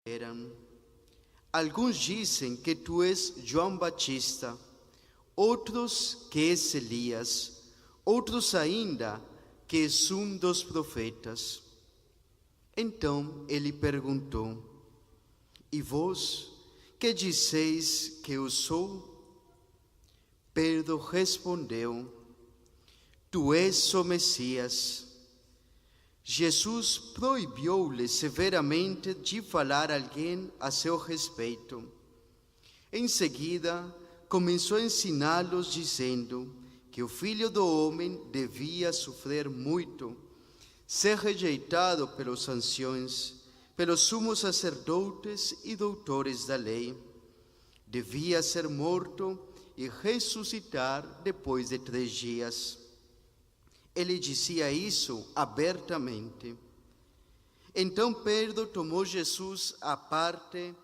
eram: alguns dizem que tu és João Batista, outros que és Elias, outros ainda que és dos profetas. Então ele perguntou: e vós, que dizeis que eu sou? Pedro respondeu: tu és o Messias. Jesus proibiu-lhe severamente de falar a alguém a seu respeito. Em seguida, começou a ensiná-los, dizendo que o Filho do Homem devia sofrer muito, ser rejeitado pelos anciões, pelos sumos sacerdotes e doutores da lei. Devia ser morto e ressuscitar depois de 3 dias. Ele dizia isso abertamente. Então Pedro tomou Jesus à parte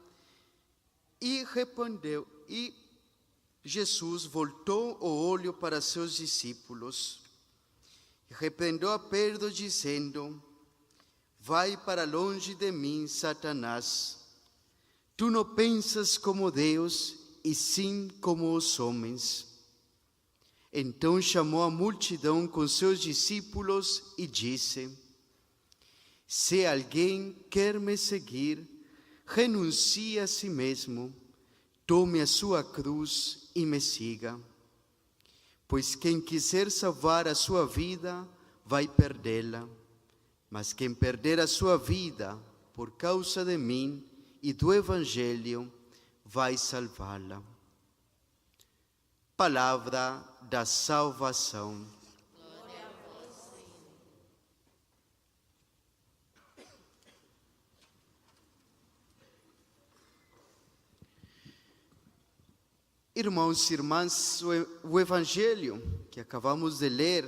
e repreendeu, e Jesus voltou o olho para seus discípulos. Repreendeu a Pedro, dizendo: vai para longe de mim, Satanás. Tu não pensas como Deus, e sim como os homens. Então chamou a multidão com seus discípulos e disse: se alguém quer me seguir, renuncie a si mesmo, tome a sua cruz e me siga. Pois quem quiser salvar a sua vida, vai perdê-la. Mas quem perder a sua vida por causa de mim e do Evangelho, vai salvá-la. Palavra da salvação. Glória a vós, Senhor. Irmãos e irmãs, o Evangelho que acabamos de ler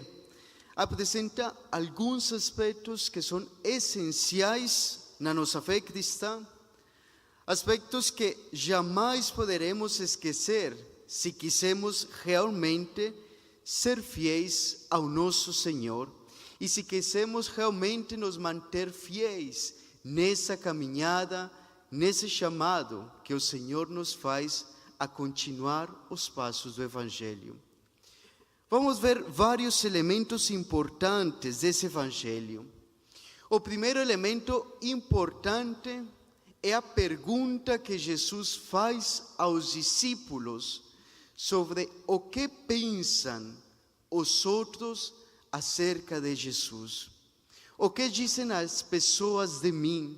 apresenta alguns aspectos que são essenciais na nossa fé cristã, aspectos que jamais poderemos esquecer se quisermos realmente ser fiéis ao nosso Senhor e se quisermos realmente nos manter fiéis nessa caminhada, nesse chamado que o Senhor nos faz a continuar os passos do Evangelho. Vamos ver vários elementos importantes desse Evangelho. O primeiro elemento importante é a pergunta que Jesus faz aos discípulos sobre o que pensam os outros acerca de Jesus. O que dizem as pessoas de mim?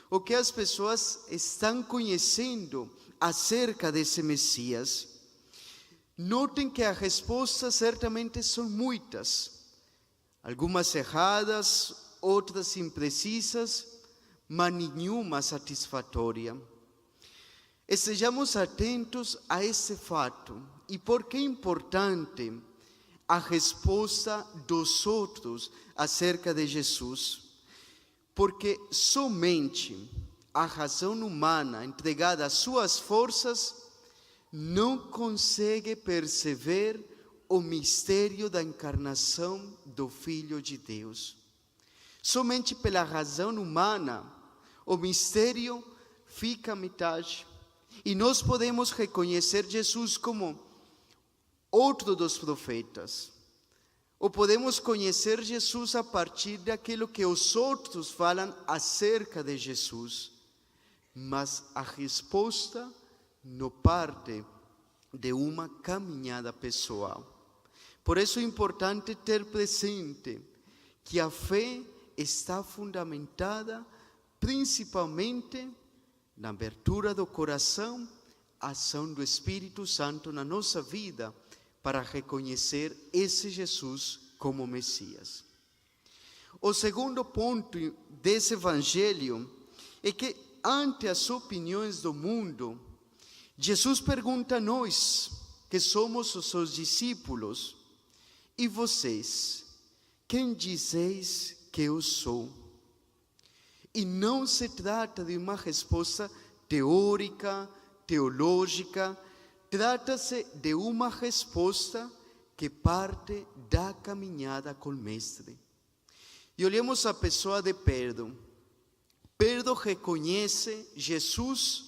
O que as pessoas estão conhecendo acerca desse Messias? Notem que as respostas certamente são muitas, algumas erradas, outras imprecisas, mas nenhuma satisfatória. Estejamos atentos a esse fato. E por que é importante a resposta dos outros acerca de Jesus? Porque somente a razão humana entregada às suas forças não consegue perceber o mistério da encarnação do Filho de Deus. Somente pela razão humana o mistério fica à metade. E nós podemos reconhecer Jesus como outro dos profetas. Ou podemos conhecer Jesus a partir daquilo que os outros falam acerca de Jesus. Mas a resposta não parte de uma caminhada pessoal. Por isso é importante ter presente que a fé está fundamentada principalmente na abertura do coração, a ação do Espírito Santo na nossa vida para reconhecer esse Jesus como Messias. O segundo ponto desse Evangelho é que, ante as opiniões do mundo, Jesus pergunta a nós, que somos os seus discípulos: e vocês, quem dizeis que eu sou? E não se trata de uma resposta teórica, teológica, trata-se de uma resposta que parte da caminhada com o Mestre. E olhemos a pessoa de Pedro. Pedro Pedro reconhece Jesus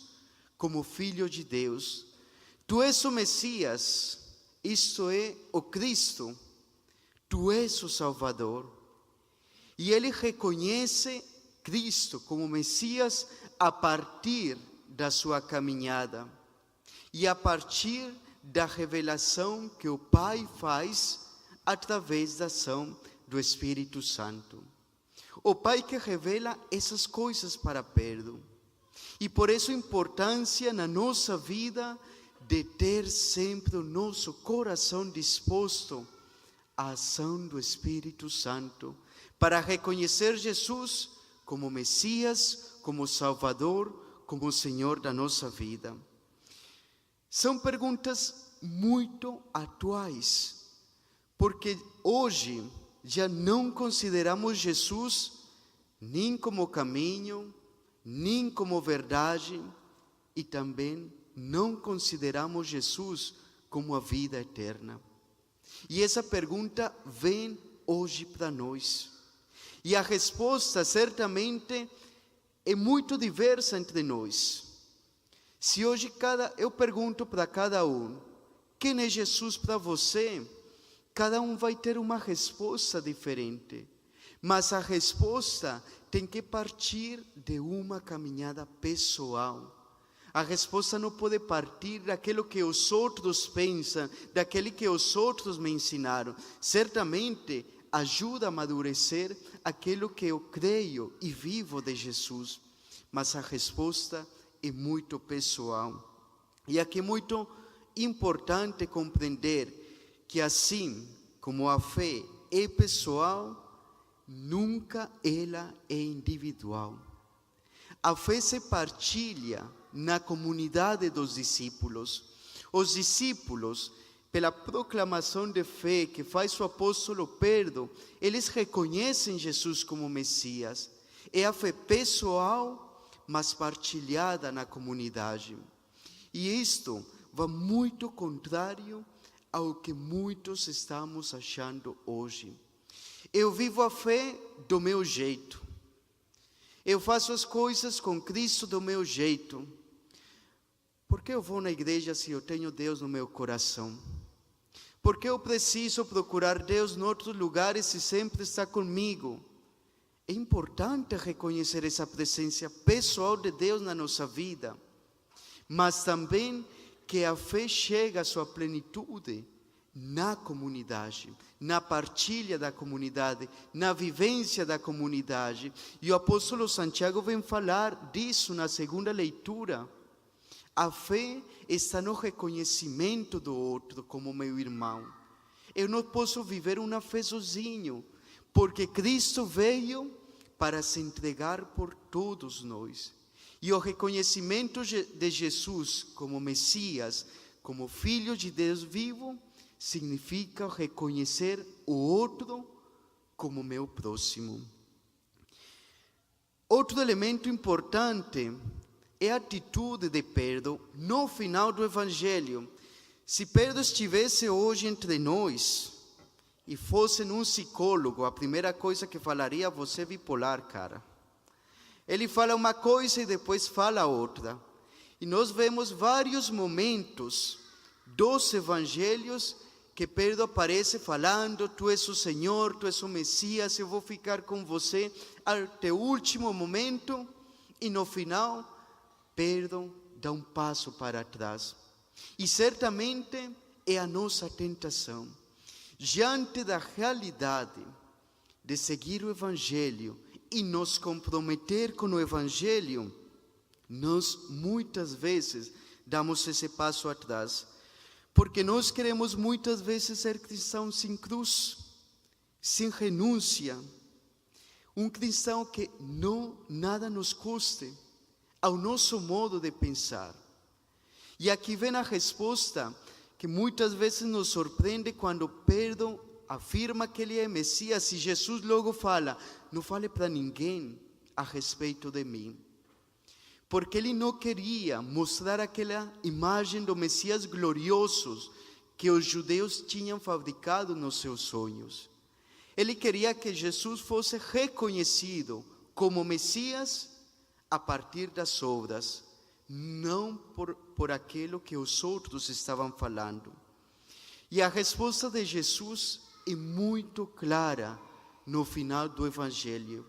como Filho de Deus. Tu és o Messias, isto é, o Cristo. Tu és o Salvador. E ele reconhece Cristo como Messias a partir da sua caminhada e a partir da revelação que o Pai faz através da ação do Espírito Santo. O Pai que revela essas coisas para Pedro. E por isso a importância na nossa vida de ter sempre o nosso coração disposto à ação do Espírito Santo, para reconhecer Jesus como Messias, como Salvador, como Senhor da nossa vida. São perguntas muito atuais, porque hoje já não consideramos Jesus nem como caminho, nem como verdade, e também não consideramos Jesus como a vida eterna. E essa pergunta vem hoje para nós. E a resposta certamente é muito diversa entre nós. Se hoje eu pergunto para cada um, quem é Jesus para você? Cada um vai ter uma resposta diferente. Mas a resposta tem que partir de uma caminhada pessoal. A resposta não pode partir daquilo que os outros pensam, daquilo que os outros me ensinaram. Certamente ajuda a amadurecer aquilo que eu creio e vivo de Jesus. Mas a resposta é muito pessoal. E aqui é muito importante compreender que assim como a fé é pessoal, nunca ela é individual. A fé se partilha na comunidade dos discípulos. Os discípulos, pela proclamação de fé que faz o apóstolo Pedro, eles reconhecem Jesus como Messias. É a fé pessoal, mas partilhada na comunidade. E isto vai muito contrário ao que muitos estamos achando hoje. Eu vivo a fé do meu jeito. Eu faço as coisas com Cristo do meu jeito. Por que eu vou na igreja se eu tenho Deus no meu coração? Por que eu preciso procurar Deus em outros lugares se sempre está comigo? É importante reconhecer essa presença pessoal de Deus na nossa vida, mas também que a fé chega à sua plenitude na comunidade, na partilha da comunidade, na vivência da comunidade. E o apóstolo Santiago vem falar disso na segunda leitura. A fé está no reconhecimento do outro como meu irmão. Eu não posso viver uma fé sozinho, porque Cristo veio para se entregar por todos nós. E o reconhecimento de Jesus como Messias, como Filho de Deus vivo, significa reconhecer o outro como meu próximo. Outro elemento importante é a atitude de Pedro no final do Evangelho. Se Pedro estivesse hoje entre nós e fosse um psicólogo, a primeira coisa que falaria: você é bipolar, cara. Ele fala uma coisa e depois fala outra. E nós vemos vários momentos dos evangelhos que Pedro aparece falando: tu és o Senhor, tu és o Messias, eu vou ficar com você até o último momento. E no final, Pedro dá um passo para trás. E certamente é a nossa tentação. Diante da realidade de seguir o Evangelho e nos comprometer com o Evangelho, nós muitas vezes damos esse passo atrás. Porque nós queremos muitas vezes ser cristãos sem cruz, sem renúncia. Um cristão que nada nos custe ao nosso modo de pensar. E aqui vem a resposta que muitas vezes nos surpreende quando Pedro afirma que ele é Messias e Jesus logo fala: não fale para ninguém a respeito de mim. Porque ele não queria mostrar aquela imagem do Messias glorioso que os judeus tinham fabricado nos seus sonhos. Ele queria que Jesus fosse reconhecido como Messias a partir das obras, não por aquilo que os outros estavam falando. E a resposta de Jesus é muito clara no final do Evangelho.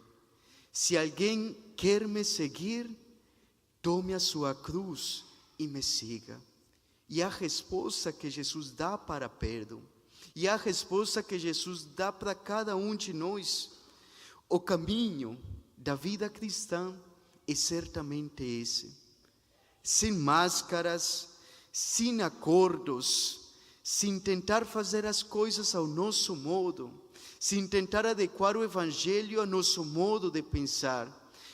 Se alguém quer me seguir, tome a sua cruz e me siga. E a resposta que Jesus dá para Pedro, e a resposta que Jesus dá para cada um de nós, o caminho da vida cristã é certamente esse. Sem máscaras, sem acordos, sem tentar fazer as coisas ao nosso modo, sem tentar adequar o Evangelho ao nosso modo de pensar,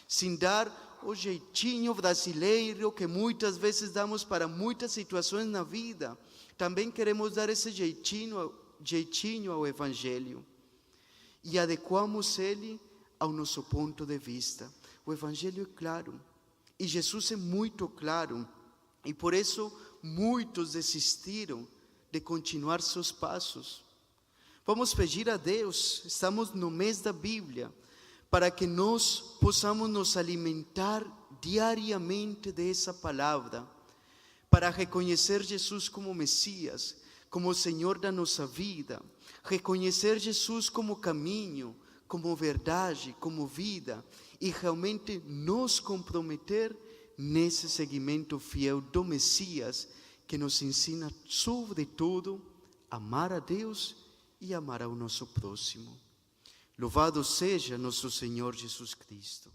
sem dar o jeitinho brasileiro que muitas vezes damos para muitas situações na vida. Também queremos dar esse jeitinho ao Evangelho e adequamos ele ao nosso ponto de vista. O Evangelho é claro e Jesus é muito claro, e por isso muitos desistiram de continuar seus passos. Vamos pedir a Deus, estamos no mês da Bíblia, para que nós possamos nos alimentar diariamente dessa palavra, para reconhecer Jesus como Messias, como Senhor da nossa vida, reconhecer Jesus como caminho, como verdade, como vida, e realmente nos comprometer nesse seguimento fiel do Messias, que nos ensina, sobretudo, a amar a Deus e amar ao nosso próximo. Louvado seja nosso Senhor Jesus Cristo.